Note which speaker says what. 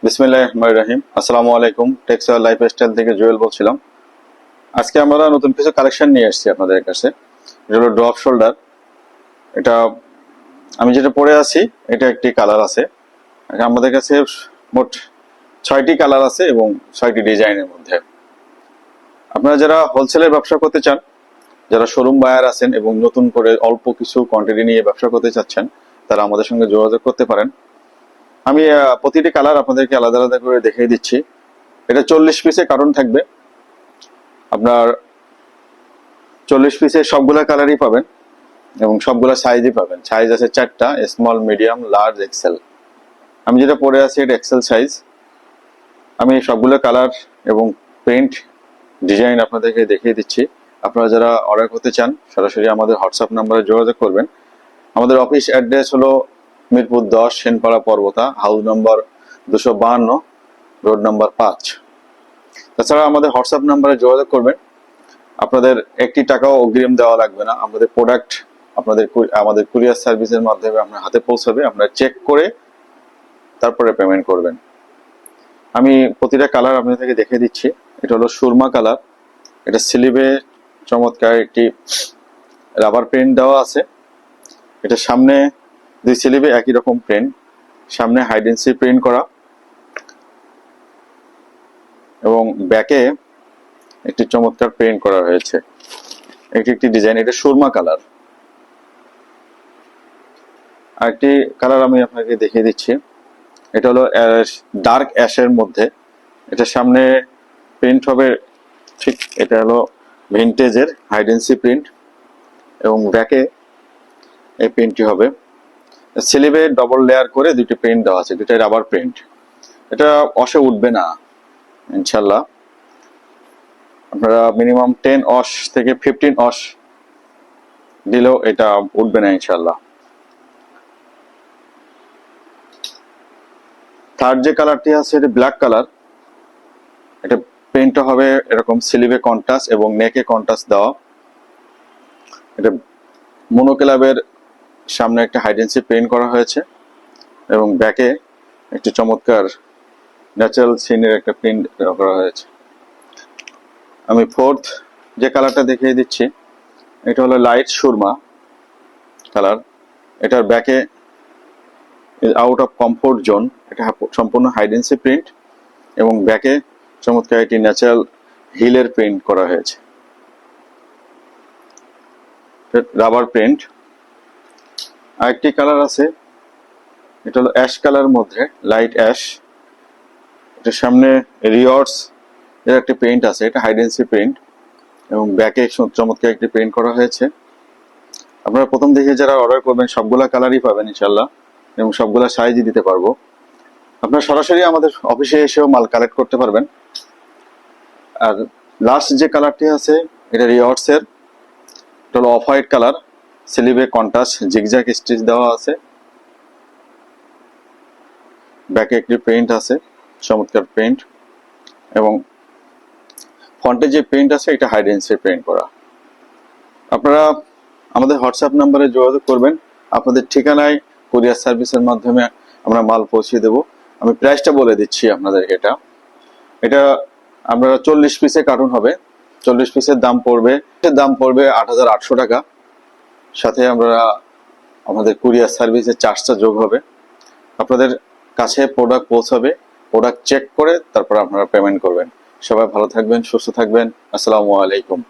Speaker 1: বিসমিল্লাহির রহমানির রহিম। আসসালামু আলাইকুম। টেক্সটাইল লাইফস্টাইল থেকে জুয়েল বলছিলাম। আজকে আমরা নতুন কিছু কালেকশন নিয়ে এসেছি আপনাদের কাছে। এটা হলো ড্রপ শোল্ডার। এটা আমি যেটা পরে আছি এটা একটি কালার আছে। আমাদের কাছে মোট 6টি কালার আছে এবং 6টি ডিজাইনের মধ্যে। আপনারা যারা হোলসেলের ব্যবসা করতে চান, যারা শোরুম বায়ার আছেন এবং নতুন করে অল্প কিছু কোয়ান্টিটি নিয়ে ব্যবসা করতে চাচ্ছেন, তারা আমাদের সঙ্গে যোগাযোগ করতে পারেন। আমি প্রতিটি কালার আপনাদেরকে আলাদা আলাদা করে দেখিয়ে দিচ্ছি। এটা 40 পিসে কার্টন থাকবে। আপনার 40 পিসে সবগুলা কালারই পাবেন এবং সবগুলা সাইজই পাবেন। সাইজ আছে 4টা, স্মল, মিডিয়াম, লার্জ, এক্সেল। আমি যেটা পরে আছি এটা এক্সেল সাইজ। আমি সবগুলো কালার এবং প্রিন্ট ডিজাইন আপনাদেরকে দেখিয়ে দিচ্ছি। আপনারা যারা অর্ডার করতে চান সরাসরি আমাদের হোয়াটসঅ্যাপ নাম্বারে যোগাযোগ করবেন। আমাদের অফিস অ্যাড্রেস হলো মিরপুর 10, সেনপাড়া পর্বতা, হাউস নম্বর 252, রোড নাম্বার 5। তাছাড়া আমাদের হোয়াটসঅ্যাপ নাম্বারে যোগাযোগ করবেন। আপনাদের একটি টাকাও অগ্রিম দেওয়া লাগবে না। আমাদের প্রোডাক্ট আমাদের কুরিয়ার সার্ভিসের মাধ্যমে আপনার হাতে পৌঁছাবে। আপনারা চেক করে তারপরে পেমেন্ট করবেন। আমি প্রতিটা কালার আপনাদেরকে দেখে দিচ্ছি। এটা হলো সুরমা কালার। এটা স্লিভে চমৎকার একটি রাবার প্রিন্ট দেওয়া আছে। এটা সামনে দুই স্লিভে একই রকম প্রিন্ট, সামনে হাইডেন্সি প্রিন্ট করা এবং ব্যাকে একটি চমৎকার প্রিন্ট করা হয়েছে। একটি ডিজাইন, এটা সুরমা কালার। আরেকটি কালার আমি আপনাকে দেখিয়ে দিচ্ছি। এটা হলো ডার্ক অ্যাশের মধ্যে। এটা সামনে প্রিন্ট হবে ঠিক, এটা হলো ভিনটেজের হাইডেন্সি প্রিন্ট এবং ব্যাকে এই প্রিন্টটি হবে। স্লিভে ডবল লেয়ার করে দুটি প্রিন্ট দেওয়া আছে, দুটাই রাবার প্রিন্ট। এটা অসে উঠবে না ইনশাল্লাহ। আপনারা মিনিমাম 10 অশ থেকে 15 অশ দিলেও এটা উঠবে না ইনশাল্লাহ। থার্ড যে কালারটি আছে এটা ব্ল্যাক কালার। এটা প্রিন্টটা হবে এরকম স্লিভে কন্ট্রাস্ট এবং নেকে কন্ট্রাস্ট দেওয়া। এটা মনোক্লাবের সামনে একটা হাইডেন্সি প্রিন্ট করা হয়েছে এবং ব্যাকে একটি চমৎকার ন্যাচারাল সিনের একটা প্রিন্ট করা হয়েছে। আমি ফোর্থ যে কালারটা দেখিয়ে দিচ্ছি, এটা হলো লাইট সুরমা কালার। এটার ব্যাকে আউট অফ কমফোর্ট জোন, এটা সম্পূর্ণ হাইডেন্সি প্রিন্ট এবং ব্যাকে চমৎকার একটি ন্যাচারাল হিলের প্রিন্ট করা হয়েছে, রাবার প্রিন্ট। আরেকটি কালার আছে, এটা হলো অ্যাশ কালার মধ্যে, লাইট অ্যাশ। এটার সামনে রিওর্স এর একটি প্রিন্ট আছে, এটা হাইডেন্সি প্রিন্ট এবং ব্যাকে চমৎকার একটি প্রিন্ট করা হয়েছে। আপনারা প্রথম দেখে যারা অর্ডার করবেন সবগুলা কালারই পাবেন ইনশাল্লাহ এবং সবগুলা সাইজই দিতে পারবো। আপনারা সরাসরি আমাদের অফিসে এসেও মাল কালেক্ট করতে পারবেন। আর লাস্ট যে কালারটি আছে এটা রিওর্স এর, এটা হলো অফ হোয়াইট কালার। স্লিভে কন্ট্রাস্ট জিগজ্যাগ স্টিচ দেওয়া আছে, ব্যাকে একটি প্রিন্ট আছে, চমৎকার প্রিন্ট এবং ফ্রন্টে যে প্রিন্ট আছে এটা হাইডেন্সি প্রিন্ট করা। আপনারা আমাদের হোয়াটসঅ্যাপ নাম্বারে যোগাযোগ করবেন। আপনাদের ঠিকানায় কুরিয়ার সার্ভিসের মাধ্যমে আমরা মাল পৌঁছে দেব। আমি প্রাইসটা বলে দিচ্ছি আপনাদেরকে। এটা আপনারা 40 পিসে কার্টুন হবে। 40 পিসের দাম পড়বে 8,800 টাকা। সাথে আমাদের কুরিয়ার সার্ভিসের চার্জটা যোগ হবে। আপনাদের কাছে প্রোডাক্ট পৌঁছাবে, প্রোডাক্ট চেক করে তারপর আপনারা পেমেন্ট করবেন। সবাই ভালো থাকবেন, সুস্থ থাকবেন। আসসালামু আলাইকুম।